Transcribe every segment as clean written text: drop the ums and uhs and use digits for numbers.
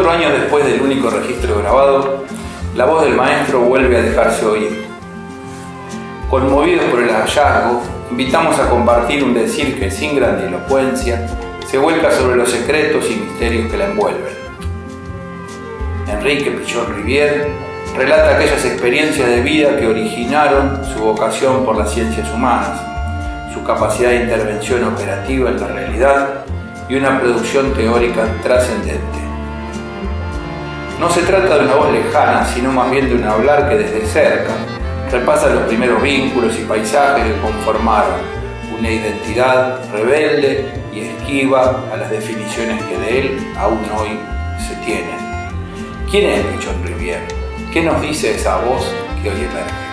Años después del único registro grabado, la voz del maestro vuelve a dejarse oír. Conmovidos por el hallazgo, invitamos a compartir un decir que, sin grandilocuencia, se vuelca sobre los secretos y misterios que la envuelven. Enrique Pichon Rivière relata aquellas experiencias de vida que originaron su vocación por las ciencias humanas, su capacidad de intervención operativa en la realidad y una producción teórica trascendente. No se trata de una voz lejana, sino más bien de un hablar que desde cerca repasa los primeros vínculos y paisajes que conformaron una identidad rebelde y esquiva a las definiciones que de él aún hoy se tienen. ¿Quién es Pichon Rivière? ¿Qué nos dice esa voz que hoy emerge?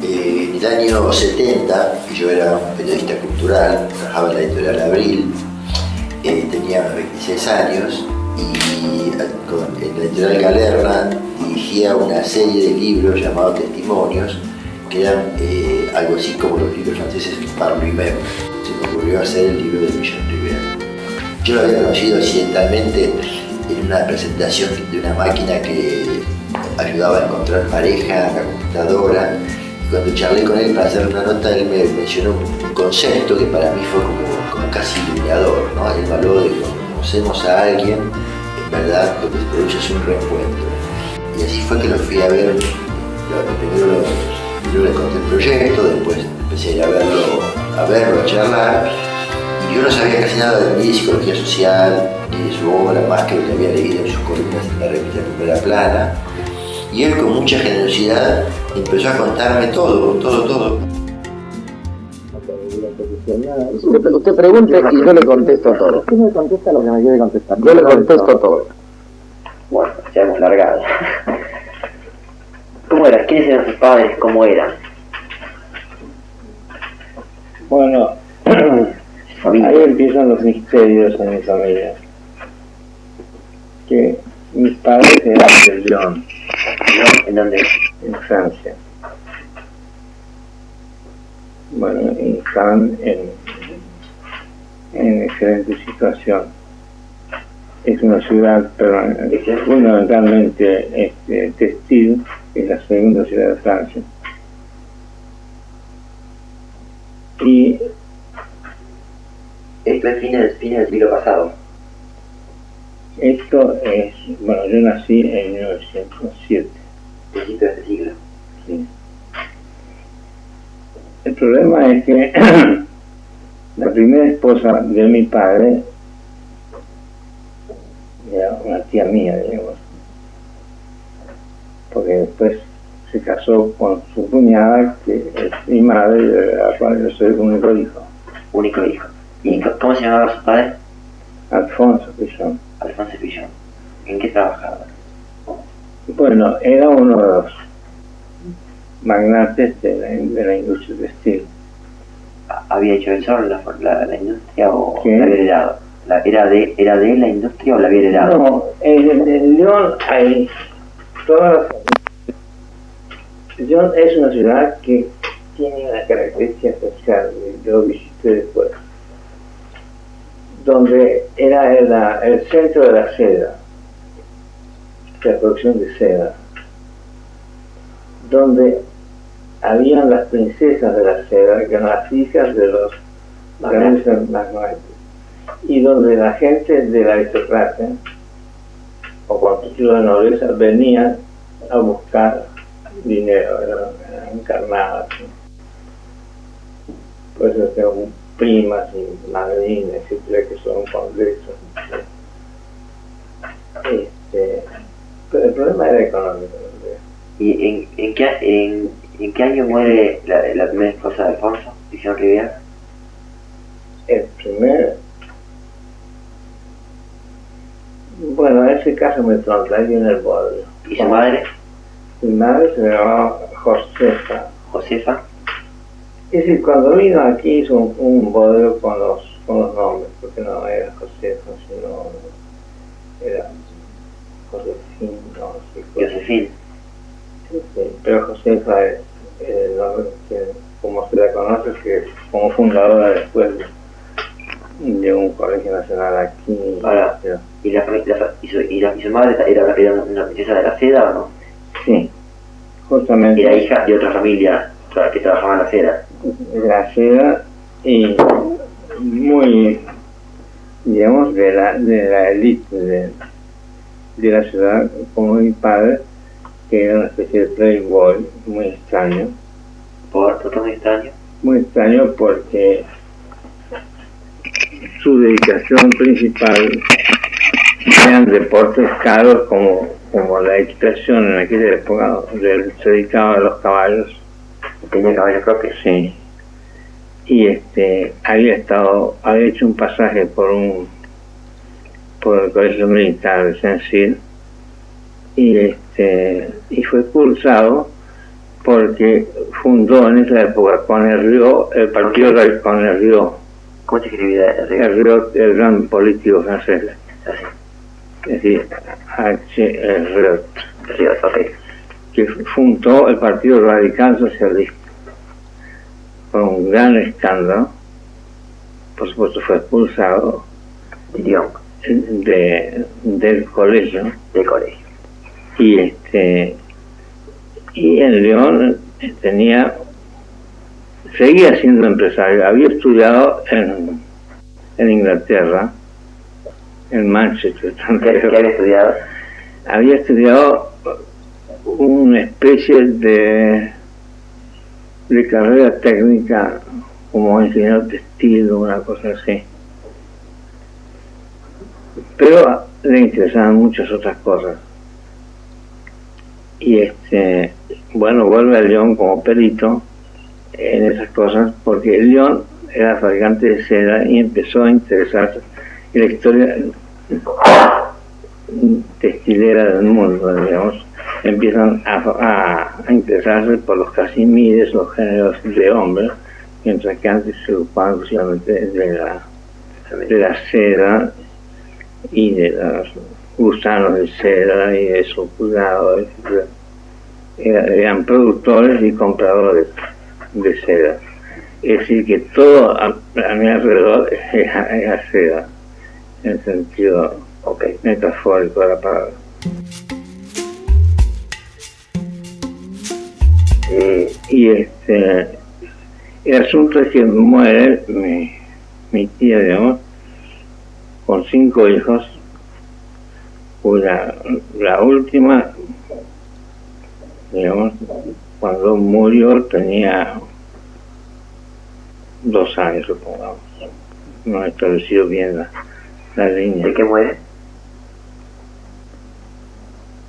En el año 70, yo era un periodista cultural, trabajaba en la editorial Abril, tenía 26 años y en la editorial Galerna dirigía una serie de libros llamados Testimonios, que eran algo así como los libros franceses Par lui-même. Se me ocurrió hacer el libro de Pichon Rivière. Yo lo había conocido accidentalmente en una presentación de una máquina que ayudaba a encontrar pareja en la computadora. Cuando charlé con él para hacer una nota, él me mencionó un concepto que para mí fue como casi iluminador, ¿no? El valor de que cuando conocemos a alguien, en verdad lo que se produce es un reencuentro. Y así fue que lo fui a ver. Primero le conté el proyecto, después empecé a ir a verlo, a charlar. Y yo no sabía casi nada ni de psicología social, ni de su obra, más que lo que había leído en sus columnas en la revista Primera Plana. Y él, con mucha generosidad, empezó a contarme todo. Usted pregunte y yo le contesto todo. Usted me contesta lo que me quiere contestar. Yo le contesto todo. Bueno, ya hemos largado. ¿Cómo eran? ¿Quiénes eran sus padres? ¿Cómo eran? Bueno, ahí empiezan los misterios en mi familia. Que mis padres eran de Lyon. ¿En dónde? En Francia. Bueno, y estaban en excelente situación. Es una ciudad fundamentalmente textil, es la segunda ciudad de Francia. Y esto es fines del siglo pasado. Esto es, bueno, yo nací en 1907. Principio de este siglo. Sí. El problema es que la primera esposa de mi padre era una tía mía, digamos, porque después se casó con su cuñada, que es mi madre, de la cual yo soy el único hijo. Único hijo. ¿Y cómo se llamaba su padre? Alfonso Pichon. Alfonso Pichon. ¿En qué trabajaba? Bueno, era uno de los magnates de la industria textil. ¿Había hecho él solo la industria o ¿Qué? la había heredado? ¿Era de la industria o la había heredado? No, en Lyon hay todas las... Lyon es una ciudad que tiene una característica especial, yo visité después, donde era el centro de la seda, de la producción de seda, donde habían las princesas de la seda, que eran las hijas de los grandes magnates, y donde la gente de la aristocracia o cualquier tipo de nobleza venían a buscar dinero, eran encarnadas, ¿no? Por eso tengo primas y madrinas, etcétera, que son convexos. Pero el problema era económico, ¿no? ¿Y en qué año muere la primera esposa de Alfonso, Vicente Rivière? El primer... Bueno, ese caso me tronca, ahí viene el bodrio. ¿Y su madre? Mi madre se llamaba Josefa. Josefa. Es decir, cuando vino aquí hizo un bodrio con los nombres, porque no era Josefa, sino era Josefín, no sé. Josefín. Sí, pero Josefa es el nombre que, como se la conoce, que como fundadora después de un colegio nacional aquí. Ahora, ¿y su madre era una princesa de la seda o no? Sí, justamente. Era hija de otra familia que trabajaba en la seda. La seda y muy, digamos, de la élite de la ciudad, como mi padre, que era una especie de playboy muy extraño. ¿Por qué muy extraño? Muy extraño porque su dedicación principal eran deportes caros como la equitación en aquella época, donde se dedicaba a los caballos. ¿Tenía caballos propios? Sí. Y había hecho un pasaje por el colegio militar de Saint-Cyr y fue expulsado porque fundó en esa época con Herriot el partido con Herriot. ¿Cómo se escribía Herriot, el gran político francés? Así. Es decir, Herriot. Herriot, ok. Que fundó el Partido Radical Socialista. Fue un gran escándalo. Por supuesto fue expulsado del colegio. Del colegio. Y en León seguía siendo empresario. Había estudiado en Inglaterra, en Manchester. ¿Qué había estudiado? Había estudiado una especie de carrera técnica como ingeniero textil o una cosa así. Pero le interesaban muchas otras cosas. Y bueno, vuelve a León como perito en esas cosas, porque León era fabricante de seda y empezó a interesarse en la historia textilera del mundo, digamos. Empiezan a interesarse por los casimires, los géneros de hombres, mientras que antes se ocupaban exclusivamente de la seda y de los gusanos de seda y de su cuidado, etc. Eran productores y compradores de seda. Es decir, que todo a mi alrededor era seda, en el sentido metafórico de la palabra. Y el asunto es que muere mi tía, digamos, con 5 hijos, cuya la última, digamos, cuando murió tenía 2 años, supongamos. No he establecido bien la línea. ¿De qué muere?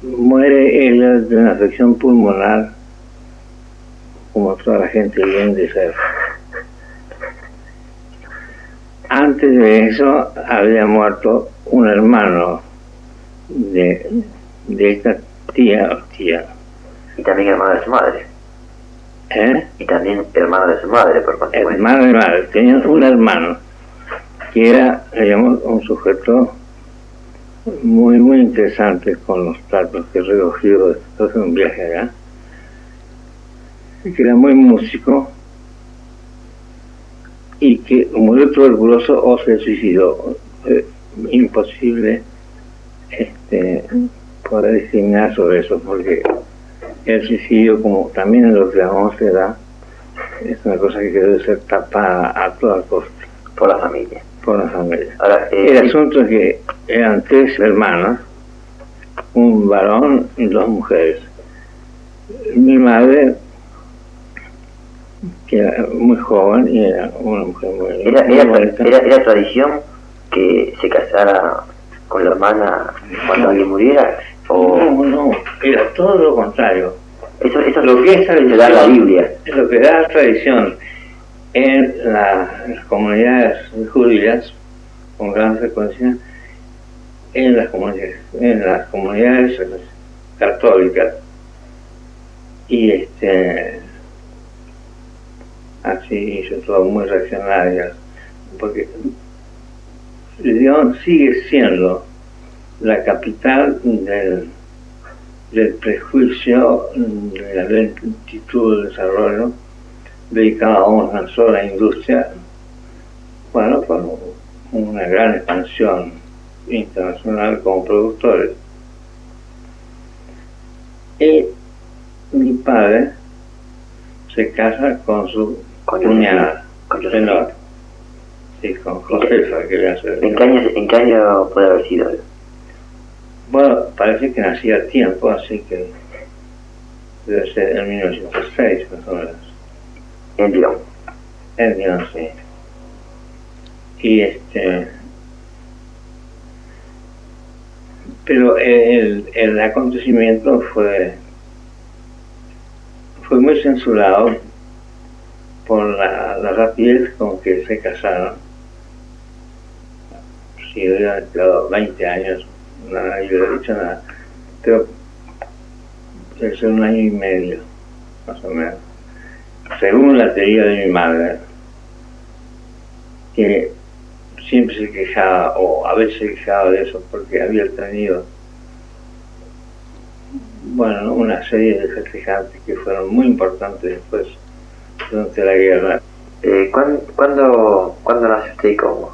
Muere ella de una afección pulmonar, como toda la gente bien de ser. Antes de eso había muerto un hermano de esta tía. Y también hermano de su madre. Y también hermano de su madre, por consecuencia. Hermano de madre. Tenían un hermano que era, digamos, un sujeto muy, muy interesante con los tratos que recogió después de un viaje allá. Que era muy músico y que murió tuberculoso o se suicidó. Imposible poder discriminar sobre eso, porque el suicidio, como también en lo que llamamos edad, es una cosa que debe ser tapada a toda costa. Por la familia. Por la familia. Ahora, el asunto es que eran 3 hermanos, un varón y 2 mujeres. Mi madre que era muy joven y era una mujer muy bonita. ¿Era tradición que se casara con la hermana cuando alguien muriera? ¿O? No, era todo lo contrario. Eso Lo que es tradición, da la Biblia. Lo que da la tradición en las comunidades judías con gran frecuencia, en las comunidades católicas, y así hizo todo muy reaccionarias, porque Lyon sigue siendo la capital del prejuicio, de la lentitud del desarrollo, dedicado a una sola industria, bueno, con una gran expansión internacional como productores. Y mi padre se casa con su cuñada, menor, sí, con Josefa, que le hace. ¿En qué año puede haber sido? Bueno, parece que nacía a tiempo, así que debe ser en 1906, más o menos. En Lyon. En Lyon, sí. Y pero el acontecimiento fue muy censurado por la rapidez con que se casaron. Si hubieran esperado 20 años, nadie hubiera dicho nada, pero debe ser 1 año y medio, más o menos, según la teoría de mi madre, que siempre se quejaba, o a veces se quejaba de eso, porque había tenido, bueno, una serie de festejantes que fueron muy importantes después, durante la guerra. ¿Cuándo nació usted y cómo?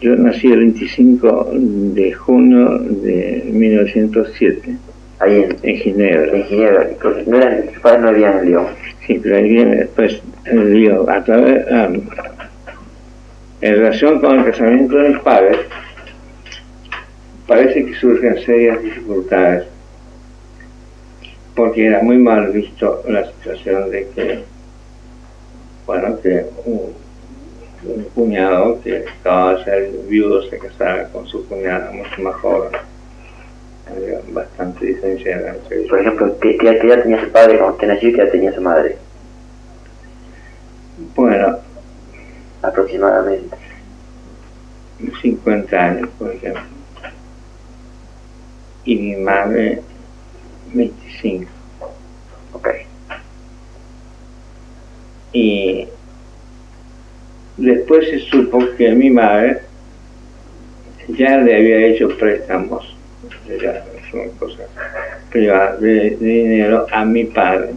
Yo nací el 25 de junio de 1907. Ahí en Ginebra. En Ginebra. Sus padres no vivían en Lyon. Sí, pero ahí viene después el Lyon. A través, en relación con el casamiento de mis padres, parece que surgen serias dificultades, porque era muy mal visto la situación de que, bueno, que un cuñado que acababa de ser viudo se casara con su cuñada mucho más joven. Había bastante diferencia entre ellos. Por ejemplo, ¿qué edad tenía su padre cuando usted nació y qué edad tenía su madre? Bueno, aproximadamente 50 años, por ejemplo. Y mi madre 25. Ok. Y después se supo que mi madre ya le había hecho préstamos, ya son cosas privadas, de dinero a mi padre,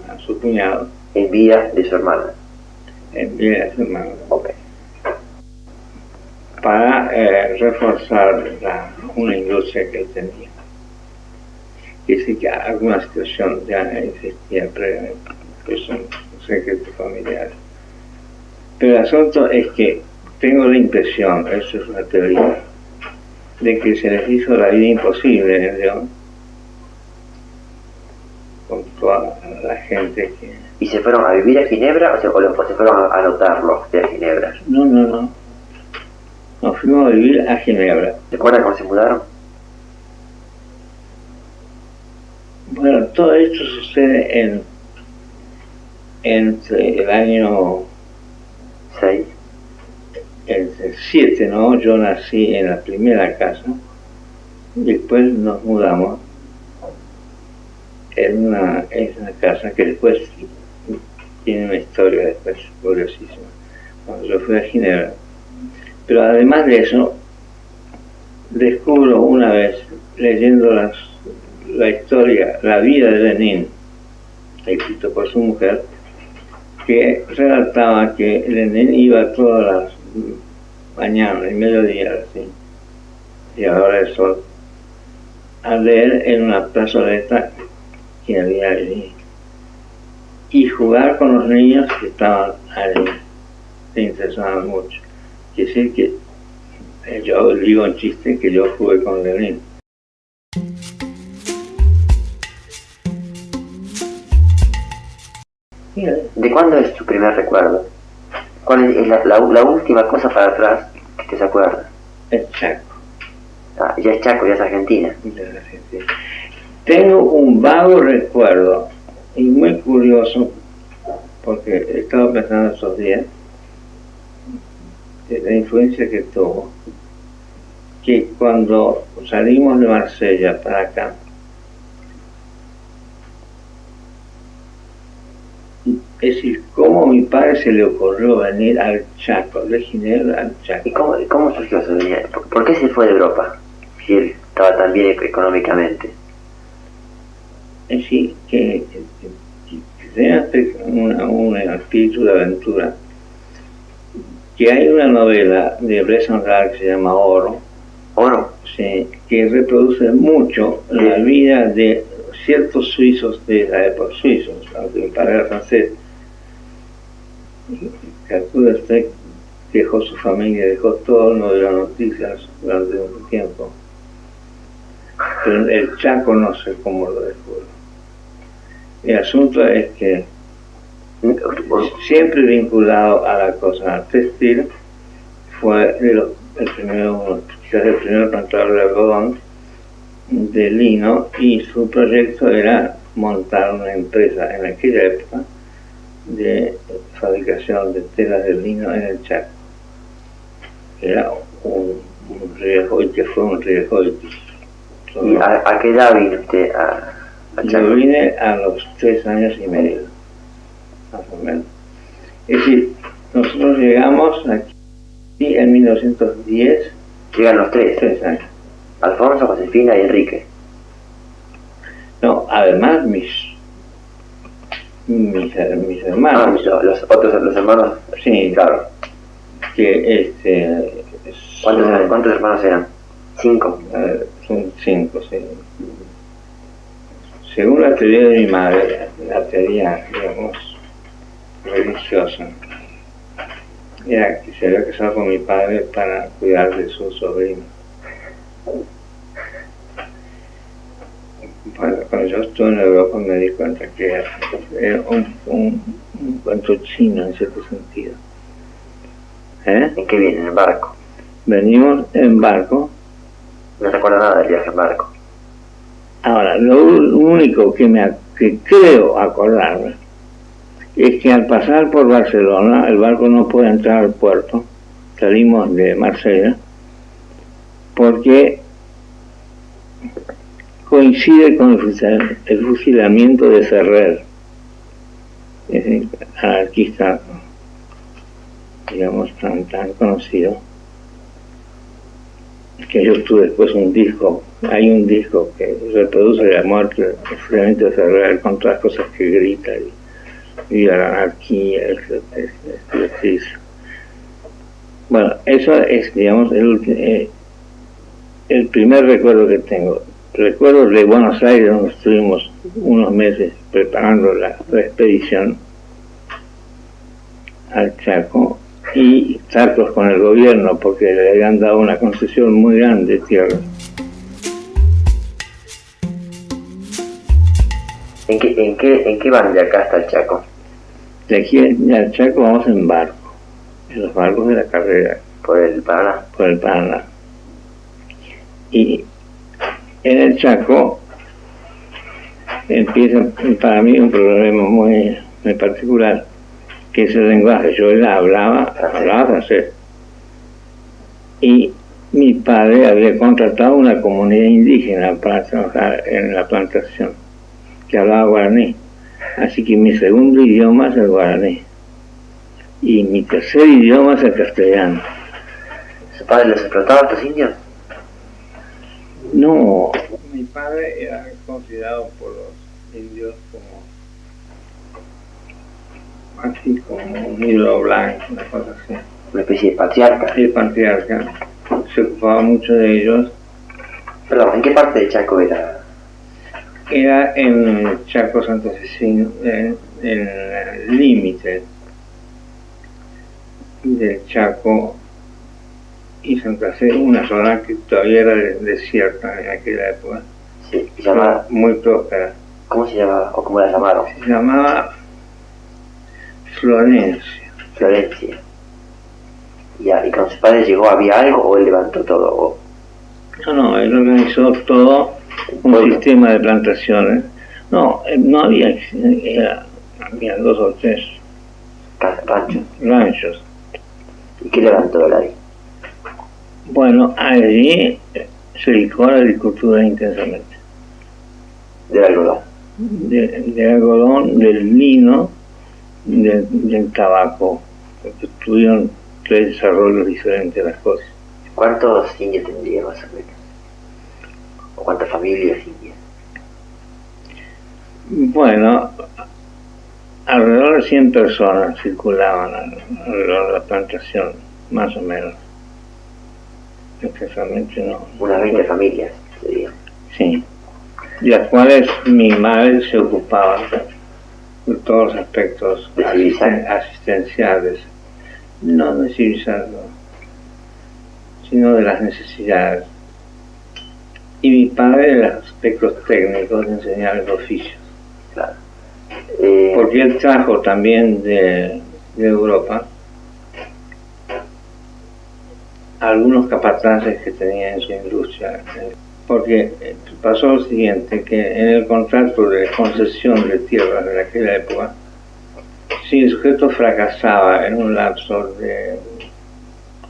a su cuñado. En vía de su hermana. En vía de su hermana. Ok. Para reforzar una industria que él tenía. Y sí que alguna situación ya existía previamente, que son secretos familiares. Pero el asunto es que tengo la impresión, eso es una teoría, de que se les hizo la vida imposible en León, con toda la gente que... ¿Y se fueron a vivir a Ginebra o se fueron a anotarlo de Ginebra? No. Nos fuimos a vivir a Ginebra. ¿Se acuerdan cómo se mudaron? Bueno, todo esto sucede entre el año 6. Entre 7, ¿no? Yo nací en la primera casa, y después nos mudamos es una casa que después tiene una historia después curiosísima, cuando yo fui a Ginebra. Pero además de eso, descubro una vez, leyendo la historia, la vida de Lenin, escrito por su mujer, que relataba que Lenin iba todas las mañanas y mediodía, así, y a la hora del sol, a leer en una plazoleta que había allí y jugar con los niños que estaban allí. Se interesaban mucho. Quiere decir que yo digo en chiste que yo jugué con Lenin. ¿De cuándo es tu primer recuerdo? ¿Cuál es la última cosa para atrás que te se acuerda? El Chaco. Ah, ya es Chaco, ya es Argentina. Tengo un vago recuerdo y muy curioso, porque he estado pensando estos días de la influencia que tuvo, que cuando salimos de Marsella para acá, es decir, cómo a mi padre se le ocurrió venir al Chaco, de Ginebra al Chaco. ¿Y cómo surgió eso? ¿Por qué se fue de Europa? Si él estaba tan bien económicamente. Es decir, que tenía un espíritu de aventura. Que hay una novela de Bresson que se llama Oro. ¿Oro? Sí, que reproduce mucho la vida de ciertos suizos de la época, suizos, aunque mi padre era francés. Calcula usted, dejó su familia, dejó todo, no dio noticias durante mucho tiempo. Pero el Chaco no sé cómo lo dejó. El asunto es que siempre vinculado a la cosa textil, fue el primer plantador de algodón, de lino, y su proyecto era montar una empresa en aquella época de fabricación de telas de lino en el Chaco. Era un riesgo, y que fue un riesgo. ¿Y a qué edad vino usted a Chaco? Yo vine a los 3 años y medio, más o menos. Es decir, nosotros llegamos aquí en 1910. Llegan los 3 años. Alfonso, Josefina y Enrique. No, además mis hermanos. Los hermanos. Sí, claro. Que ¿Cuántos hermanos eran? 5. Son 5, sí. Según la teoría de mi madre, la teoría, digamos, religiosa, era que se había casado con mi padre para cuidar de su sobrino. Cuando yo estuve en Europa me di cuenta que era un cuento chino en cierto sentido. ¿En qué viene? ¿En barco? Venimos en barco. No recuerdo nada del viaje en barco. Ahora, lo único que creo acordarme es que al pasar por Barcelona, el barco no puede entrar al puerto. Salimos de Marsella porque coincide con el fusilamiento de Ferrer, ese anarquista, digamos, tan conocido, que yo tuve después un disco. Hay un disco que reproduce la muerte, el fusilamiento de Ferrer, con todas las cosas que grita y la anarquía, etc. Bueno, eso es, digamos, el primer recuerdo que tengo. Recuerdo de Buenos Aires, donde estuvimos unos meses preparando la expedición al Chaco, y tratos con el gobierno porque le habían dado una concesión muy grande de tierra. ¿En qué van de acá hasta el Chaco? De aquí al Chaco vamos en barco, en los barcos de la carrera. ¿Por el Paraná? Por el Paraná. Y en el Chaco empieza para mí un problema muy particular, que es el lenguaje. Yo hablaba francés. Y mi padre había contratado una comunidad indígena para trabajar en la plantación, que hablaba guaraní. Así que mi segundo idioma es el guaraní. Y mi tercer idioma es el castellano. ¿Su padre los explotaba a estos indios? No, mi padre era considerado por los indios como un ídolo blanco, una cosa así. Una especie de patriarca. El patriarca se ocupaba mucho de ellos. Perdón, ¿en qué parte de Chaco era? Era en Chaco Santa Cecilia, en el límite del Chaco y Santa Fe, una zona que todavía era desierta en aquella época. Sí, se llamaba. Muy próspera. ¿Cómo se llamaba o cómo la llamaron? Se llamaba Florencia. Florencia. Ya, y cuando su padre llegó, ¿había algo o él levantó todo? O... No, él organizó todo un Pueblo. sistema de plantaciones. No, no había, había 2 o 3 Ranchos. ranchos. ¿Y qué levantó él ahí? Bueno, allí se dedicó a la agricultura intensamente. Del algodón. Del algodón, del lino, del tabaco, porque tuvieron 3 desarrollos diferentes de las cosas. ¿Cuántos indios tendría más o menos? ¿O cuántas familias indias? Bueno, alrededor de 100 personas circulaban alrededor de la plantación, más o menos. Exactamente no. Unas 20 familias, sería. Sí, de las cuales mi madre se ocupaba de todos los aspectos ¿De civilizar? asistenciales, no de civilizarlo, sino de las necesidades. Y mi padre de los aspectos técnicos de enseñar el oficio. Claro. Porque él trajo también de Europa algunos capataces que tenía en su industria. Porque pasó lo siguiente, que en el contrato de concesión de tierras de aquella época, si el sujeto fracasaba en un lapso de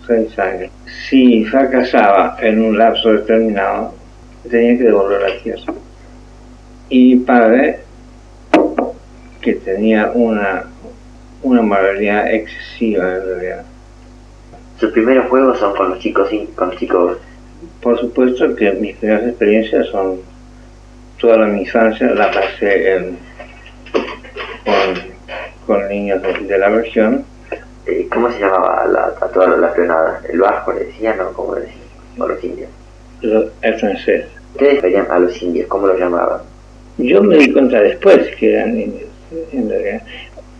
6 años, si fracasaba en un lapso determinado, tenía que devolver la tierra. Y mi padre, que tenía una moralidad excesiva en realidad. Sus primeros juegos son con los chicos, Por supuesto que mis primeras experiencias son, toda mi infancia la pasé con niños de la región. ¿Cómo se llamaba a toda la peonada? ¿El vasco le decían o cómo le decían? ¿O los indios? El francés. Ustedes veían a los indios, ¿cómo los llamaban? Yo me di cuenta después que eran indios, en realidad.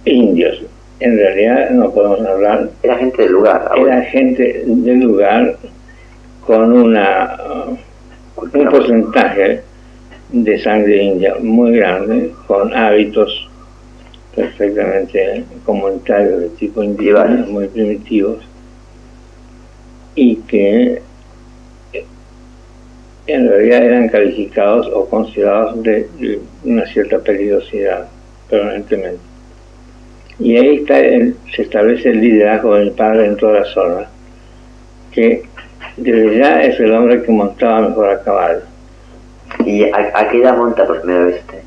Indios. En realidad no podemos hablar. Era gente del lugar. Era gente del lugar con un porcentaje de sangre india muy grande, con hábitos perfectamente comunitarios de tipo indígena, muy primitivos, y que en realidad eran calificados o considerados de una cierta peligrosidad permanentemente. Y ahí se establece el liderazgo del padre en toda la zona, que desde ya es el hombre que montaba mejor a caballo. ¿Y a qué edad monta por primera vez usted?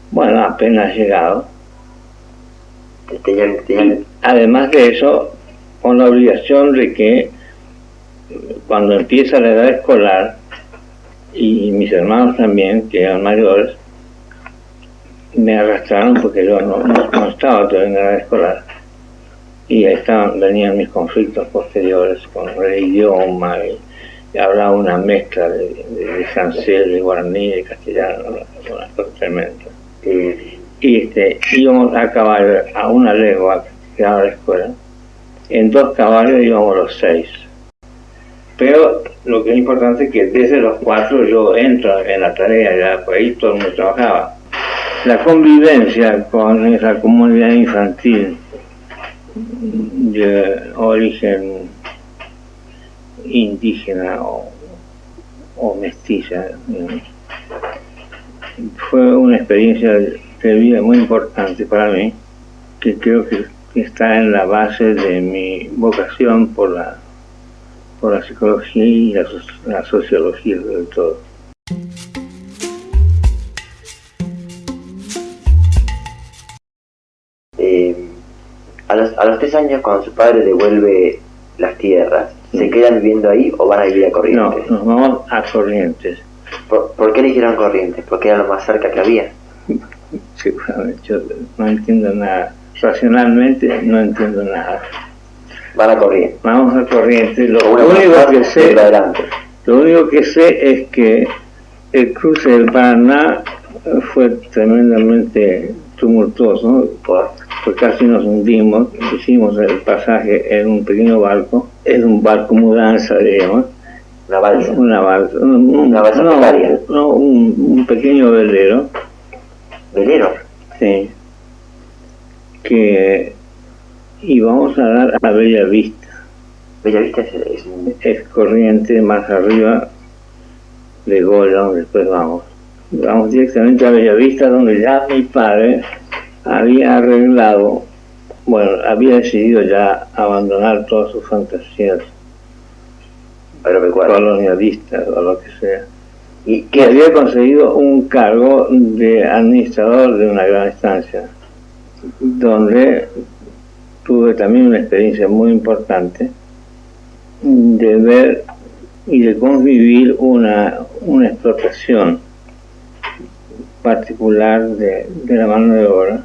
Bueno, apenas llegado. Tenían... Además de eso, con la obligación de que cuando empieza la edad escolar, y mis hermanos también, que eran mayores, me arrastraron porque yo no estaba todavía en la edad escolar. Y ahí venían mis conflictos posteriores con el idioma, y hablaba una mezcla de francés, de guaraní, de castellano, una cosa tremenda. Y íbamos a caballo a una legua que quedaba la escuela. En 2 caballos íbamos los 6. Pero lo que es importante es que desde los 4 yo entro en la tarea, ya por ahí todo el mundo trabajaba. La convivencia con esa comunidad infantil de origen indígena o mestiza, digamos, fue una experiencia de vida muy importante para mí, que creo que está en la base de mi vocación por la psicología y la sociología sobre todo. A los 3 años, cuando su padre devuelve las tierras, ¿se quedan viviendo ahí o van a vivir a Corrientes? No, nos vamos a Corrientes. ¿Por qué eligieron Corrientes? ¿Porque era lo más cerca que había? Seguramente, yo no entiendo nada. Racionalmente no entiendo nada. Van a Corrientes. Vamos a Corrientes. Lo Una único parte que sé, adelante. lo único que sé es que el cruce del Paraná fue tremendamente tumultuoso, pues casi nos hundimos. Hicimos el pasaje en un pequeño barco, es un barco mudanza, digamos. Una balsa. Una balsa. Una balsa precaria. No, un pequeño velero. ¿Velero? Sí. que íbamos a dar a Bella Vista. Bella Vista Es Corriente, más arriba de Goya, donde después vamos. Vamos directamente a Bella Vista, donde ya mi padre había arreglado, bueno, había decidido ya abandonar todas sus fantasías colonialistas o lo que sea, y que había conseguido un cargo de administrador de una gran estancia, donde tuve también una experiencia muy importante de ver y de convivir una explotación particular de la mano de obra,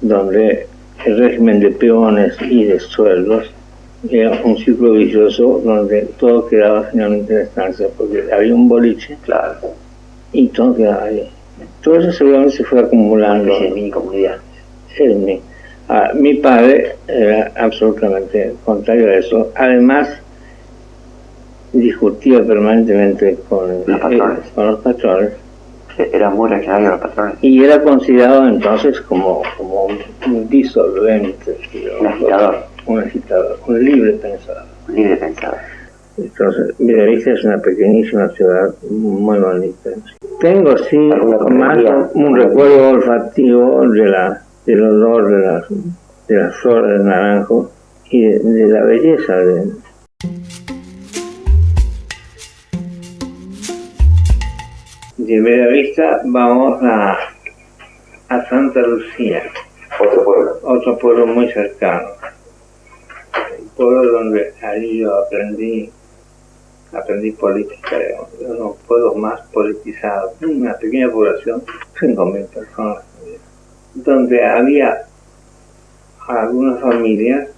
donde el régimen de peones y de sueldos era un ciclo vicioso donde todo quedaba finalmente en la estancia, porque había un boliche, claro, y todo quedaba ahí. Todo eso seguramente se fue acumulando. en mi comunidad. Mi padre era absolutamente contrario a eso. Además, discutía permanentemente con los patrones. Era muy reaccionario a los patrones. Y era considerado entonces como un disolvente, Un agitador. Un libre pensador. Libre pensador. Entonces, Bellavista es una pequeñísima ciudad muy bonita. Tengo sí más un recuerdo olfativo del olor de las flores de naranjo y de la belleza de Bellavista. Vamos a Santa Lucía, otro pueblo muy cercano, un pueblo donde allí yo aprendí política, digamos, uno de los pueblos más politizados, una pequeña población, 5.000 personas, donde había algunas familias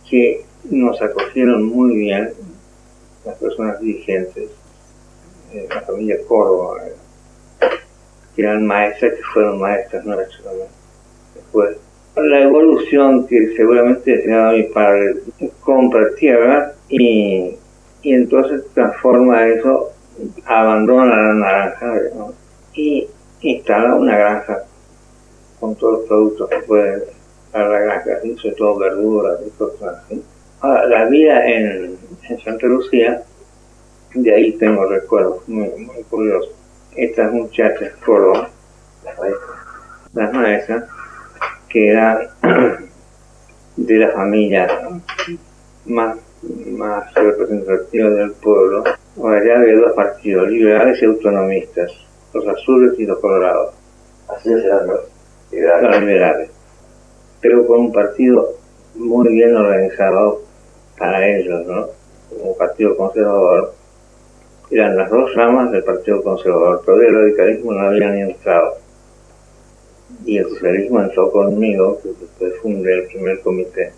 que nos acogieron muy bien, las personas dirigentes, la familia Córdoba, que eran maestras, que fueron maestras nuestras también. Después, la evolución que seguramente tenía mi padre, compra tierra y entonces transforma eso, abandona la naranja, ¿no? Y instala una granja con todos los productos que puede dar la granja, ¿sí? Sobre todo verduras y cosas así. Ahora, la vida en Santa Lucía, de ahí tengo recuerdos muy curiosos. Estas muchachas Córdoba, las maestras, que eran de la familia más representativa del pueblo. Ahora ya había dos partidos, liberales y autonomistas, los azules y los colorados. Así eran los Los liberales, pero con un partido muy bien organizado para ellos, ¿no? Un partido conservador. Eran las dos ramas del Partido Conservador, todavía el radicalismo no había ni entrado. Y el socialismo entró conmigo, que después fundé el primer comité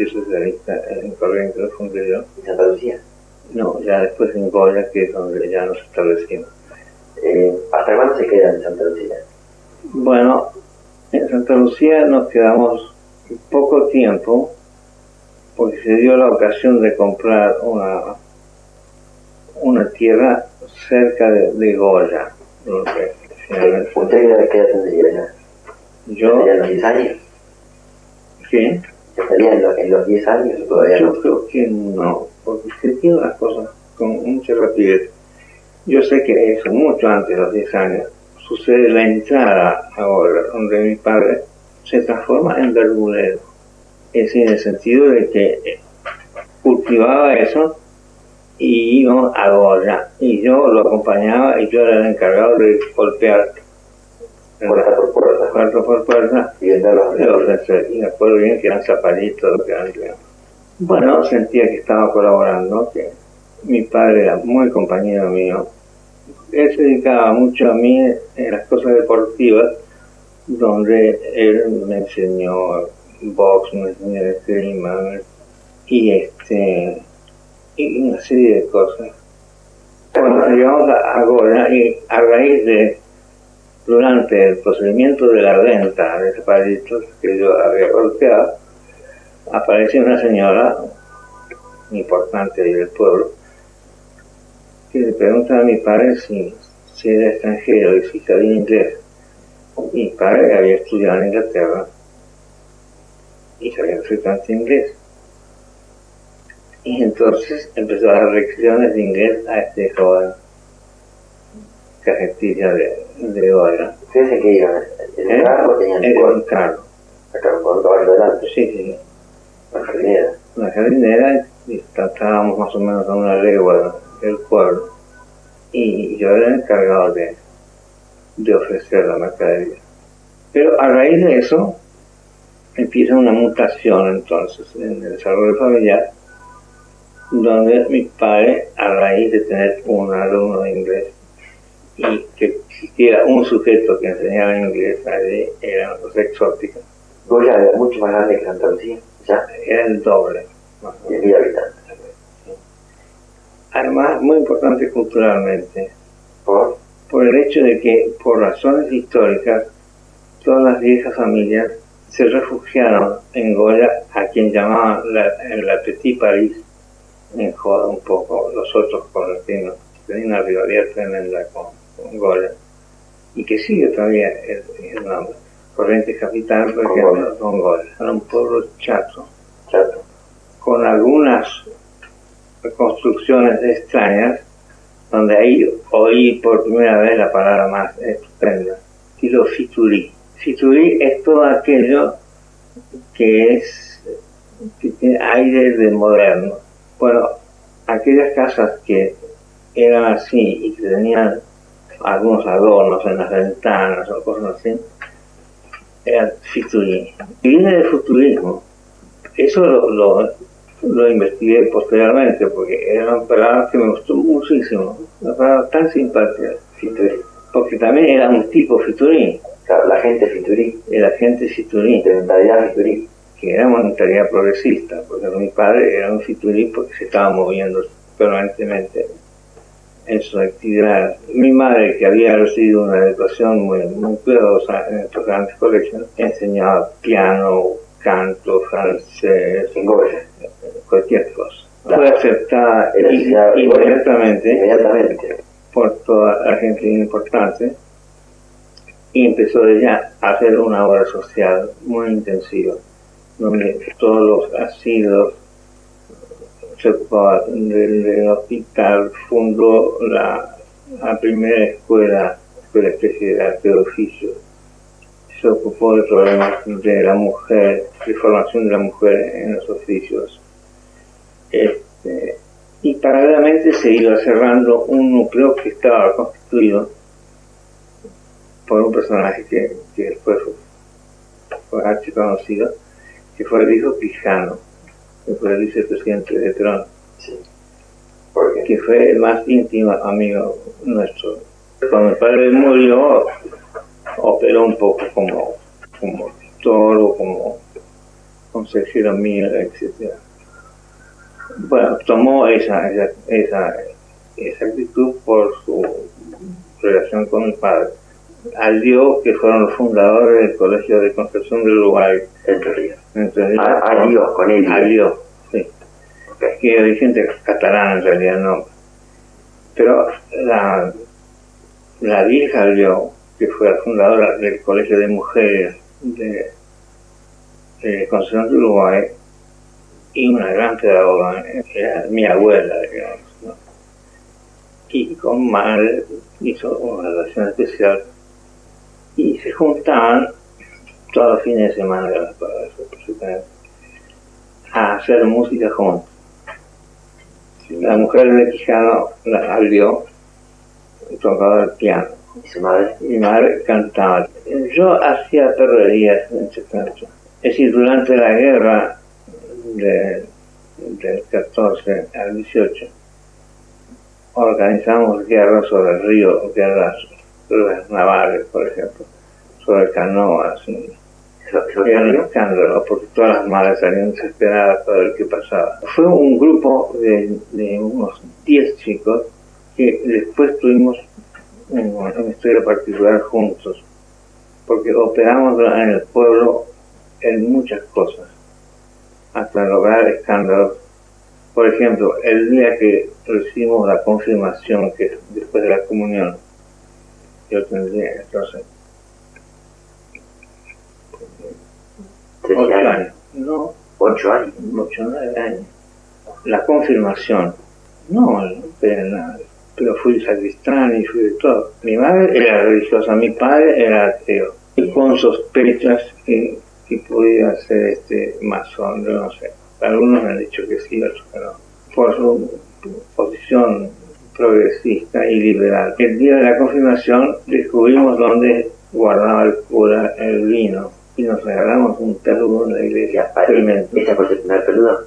socialista en Corrientes, lo fundé yo. ¿En Santa Lucía? No, ya después en Goya, que es donde ya nos establecimos. ¿Hasta cuándo se queda en Santa Lucía? Bueno, en Santa Lucía nos quedamos poco tiempo, porque se dio la ocasión de comprar una tierra cerca de Goya. ¿Usted qué edad tendría? Yo, ¿Estaría en los 10 años? ¿qué? ¿Estaría en los 10 años o todavía no? Yo creo que no, porque se tienen las cosas con mucha rapidez. Yo sé que eso, mucho antes de los 10 años, sucede la entrada ahora, donde mi padre se transforma en verdulero. Es decir, en el sentido de que cultivaba eso y íbamos a Goya, y yo lo acompañaba y yo era el encargado de golpear Puerta por puerta. y venderlos. Y me acuerdo bien que eran zapallitos, bueno, sentía que estaba colaborando, que mi padre era muy compañero mío. Él se dedicaba mucho a mí en las cosas deportivas, donde él me enseñó box, me enseñó esgrima y una serie de cosas. Cuando llegamos a Goya, y a raíz de, durante el procedimiento de la venta de zapallitos que yo había golpeado, aparece una señora importante ahí del pueblo que le pregunta a mi padre si era extranjero y si sabía inglés. Mi padre había estudiado en Inglaterra y sabía perfectamente inglés. Y entonces empezó a dar lecciones de inglés a este joven cajetilla de Goya. ¿Ustedes en qué iban? ¿En el carro o tenían En un carro. Acá, con un caballo delante. Sí, sí. La jardinera. La jardinera, y estábamos más o menos a una legua del pueblo. Y yo era el encargado de ofrecer la mercadería. Pero a raíz de eso, empieza una mutación entonces en el desarrollo familiar, donde mi padre, a raíz de tener un alumno de inglés y que existiera un sujeto que enseñaba inglés, allí era una cosa exótica. Goya era mucho más grande que Santa Lucía, ya, Era el doble. Más o menos. 10.000 habitantes. Además, muy importante culturalmente, ¿Por? por el hecho de que, por razones históricas, todas las viejas familias se refugiaron en Goya, a quien llamaban la Petit Paris, en joda un poco los otros correntinos. Tenía una rivalidad tremenda con Goya, y que sigue todavía el nombre. Corrientes Capital, por ejemplo, con Goya. Era un pueblo chato, con algunas construcciones extrañas, donde ahí oí por primera vez la palabra más estupenda, estilo fiturí. Fiturí es todo aquello que tiene aire de moderno. Bueno, aquellas casas que eran así y que tenían algunos adornos en las ventanas o cosas así, eran fiturí. Y viene del futurismo. Eso lo investigué posteriormente porque era una palabra que me gustó muchísimo, una palabra tan simpática, fiturí, porque también era un tipo fiturí. Claro, la gente fiturí. Era gente fiturí, De mentalidad fiturí. que era una mentalidad progresista, porque mi padre era un fiturí porque se estaba moviendo permanentemente en sus actividades. Mi madre, que había recibido una educación muy cuidadosa en estos grandes colegios, enseñaba piano, canto, francés, En Goya. cualquier cosa. Claro. Fue aceptada inmediatamente por toda la gente importante y empezó ella a hacer una obra social muy intensiva, donde todos los asilos se ocupaban del hospital, fundó la primera escuela especie de arte de oficio, se ocupó de problemas de la mujer, de formación de la mujer en los oficios. Y paralelamente se iba cerrando un núcleo que estaba constituido por un personaje que después fue archiconocido, que fue el hijo Quijano, que fue el vicepresidente de Perón, Sí. ¿Por qué? que fue el más íntimo amigo nuestro. Cuando mi padre murió, operó un poco como toro, como consejero mío, etc. Bueno, tomó esa actitud por su relación con mi padre. Alió, que fueron los fundadores del Colegio de Concepción del Uruguay. Entre Ríos. Alió, con él. Alió, sí. Okay. Que era gente catalana en realidad, no. Pero la vieja Alió, que fue la fundadora del Colegio de Mujeres de Concepción del Uruguay, y una gran pedagoga, era mi abuela, digamos, ¿no? Y con madre hizo una relación especial y se juntaban todos los fines de semana, a hacer música juntos. La mujer de Quijano, la Alió, tocaba el piano. ¿Y su madre? Mi madre cantaba. Yo hacía perrerías en ese canto. Es decir, durante la guerra del 14 al 18 organizamos guerras sobre el río, guerras navales, por ejemplo, sobre canoas. Era un escándalo porque todas las madres salían desesperadas para ver qué pasaba. Fue un grupo de unos 10 chicos que después tuvimos una historia particular juntos, porque operamos en el pueblo en muchas cosas hasta lograr escándalos. Por ejemplo, el día que recibimos la confirmación, que después de la comunión, yo tendría entonces 8 años. 8 o 9 años. La confirmación, no, pero fui sacristán y fui de todo. Mi madre era religiosa, mi padre era ateo, y con sospechas que podía ser masón, yo no sé. Algunos me han dicho que sí, otros que no. Por su posición progresista y liberal. El día de la confirmación descubrimos dónde guardaba el cura el vino y nos regalamos un peludo en la iglesia. ¿Esa fue tu primer peludo?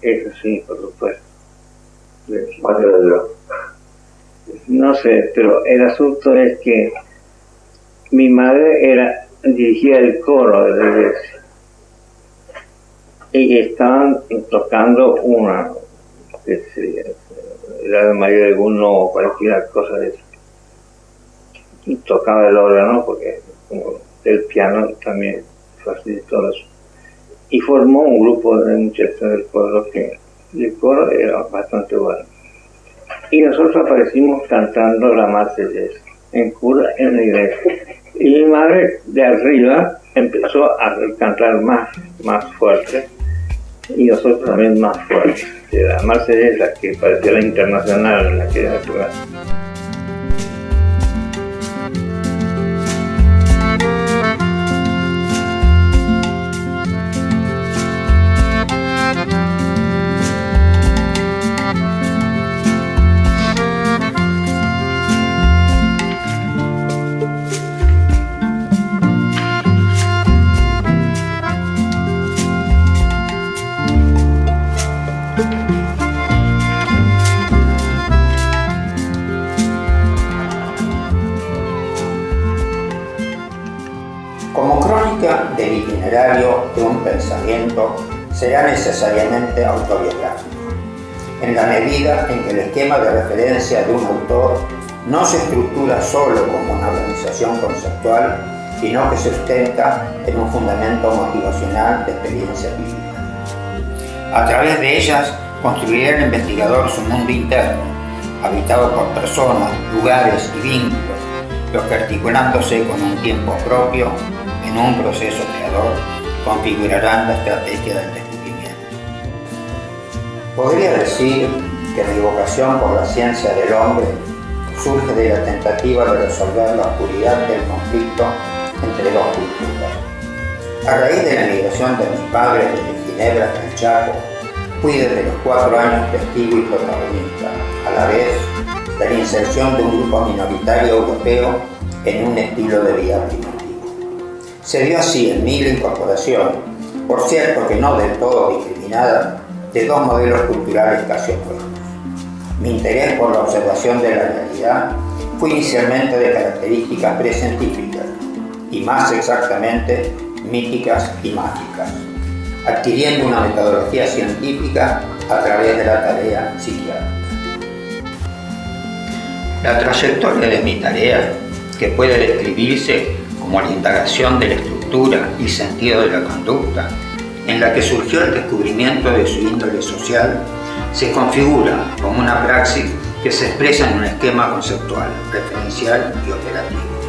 Eso sí, por supuesto. ¿Cuánto lo duró? No sé, pero el asunto es que mi madre dirigía el coro de la iglesia y estaban tocando una, que sería la de María de Guno o cualquier cosa de eso. Y tocaba el órgano porque como el piano también facilitó eso. Y formó un grupo de muchachos del coro que el coro era bastante bueno. Y nosotros aparecimos cantando la Marsellesa en la iglesia. Y mi madre de arriba empezó a cantar más fuerte y nosotros también más fuerte. La Marsellesa, que parecía la internacional en aquella época. Como crónica del itinerario de un pensamiento, será necesariamente autobiográfico, en la medida en que el esquema de referencia de un autor no se estructura solo como una organización conceptual, sino que se sustenta en un fundamento motivacional de experiencias vividas. A través de ellas construirá el investigador su mundo interno, habitado por personas, lugares y vínculos, los que articulándose con un tiempo propio, en un proceso creador, configurarán la estrategia del descubrimiento. Podría decir que mi vocación por la ciencia del hombre surge de la tentativa de resolver la oscuridad del conflicto entre dos culturas. A raíz de la migración de mis padres desde Ginebra hasta el Chaco, fui desde los 4 años testigo y protagonista, a la vez, de la inserción de un grupo minoritario europeo en un estilo de vida primitivo. Se dio así en mí la incorporación, por cierto que no del todo discriminada, de dos modelos culturales casi opuestos. Mi interés por la observación de la realidad fue inicialmente de características precientíficas, y más exactamente míticas y mágicas, adquiriendo una metodología científica a través de la tarea psiquiátrica. La trayectoria de mi tarea, que puede describirse como la indagación de la estructura y sentido de la conducta, en la que surgió el descubrimiento de su índole social, se configura como una praxis que se expresa en un esquema conceptual, referencial y operativo.